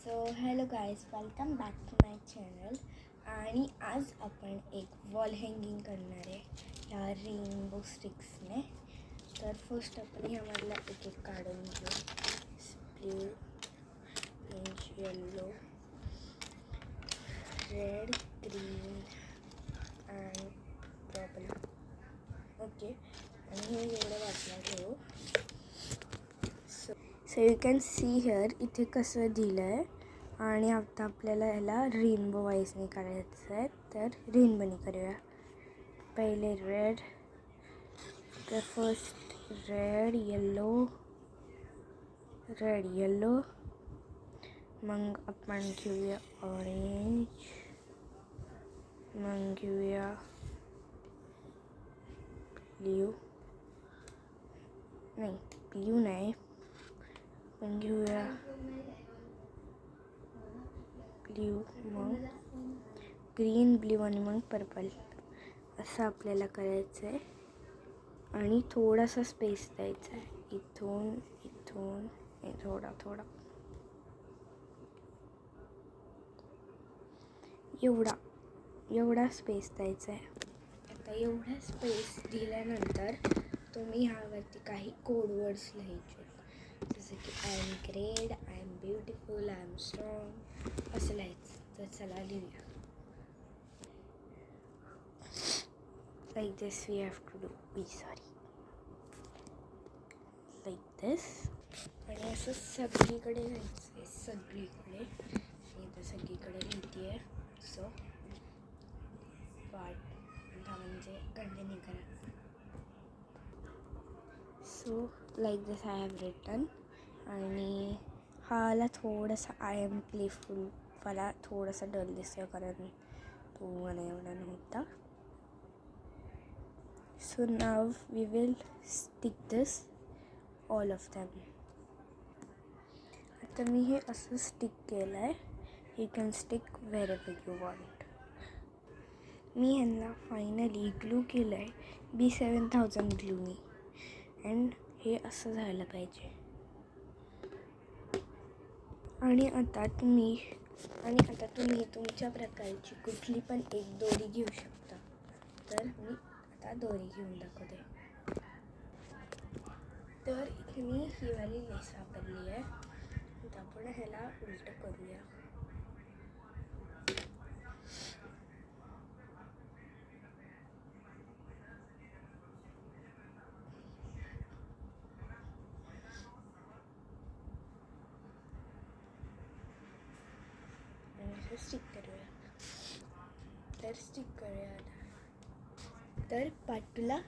So hello guys, welcome back to my channel. आणि आज आपण एक वॉल हँगिंग करणार आहे ह्या रेनबो स्टिक्सने. तर फर्स्ट आपण ह्यामधला एक एक काढून घेऊ. Blue, orange, yellow, red, green and purple. Okay, आणि हे एवढं वाटलं ठेवू. So you can see here इथे कसं दिलं आहे. आणि आता आपल्याला ह्याला रेनबो वाईजने करायचं आहे. तर रेनबोनी करूया. पहिले रेड, तर फर्स्ट रेड येल्लो, मग आपण घेऊया ऑरेंज, मग घेऊया ब्ल्यू नाही, पण घेऊया ब्ल्यू, मग ग्रीन, ब्ल्यू आणि मग पर्पल. असं आपल्याला करायचं आहे. आणि थोडासा स्पेस द्यायचा आहे, इथून थोडा एवढा स्पेस द्यायचा आहे. आता एवढा स्पेस दिल्यानंतर तुम्ही ह्यावरती काही कोड वर्ड्स लिहायचे, जसं की I am great, I am beautiful, I am strong, असं लिहायचं. तर चला लिहूया. Like this we have to do. Like this. आणि असं सगळीकडे लिहायचं आहे, सगळीकडे. मी तर सगळीकडे लिहिते आहे. सो म्हणजे कंटिन्यू करा. So like this I have written. आणि हाला थोडासा आय एम प्लेफुल मला थोडासा डल दिसतो, कारण तो मला एवढा नव्हता. So now we will stick this all of them. आता मी हे असं स्टिक केलं आहे. You can stick wherever you want. मी ह्यांना फायनली ग्लू केलं आहे B7000 ग्लूनी. अँड हे असं झालं पाहिजे. आणि आता तुम्ही तुमच्या प्रकारची कुठली पण एक दोरी घेऊ शकता. तर मी आता दोरी घेऊन दाखवते. तर इथे मी ही वाली लेस वापरली आहे. तर आपण ह्याला उलटं करूया. आणि स्टिक करूया. तर पाटूला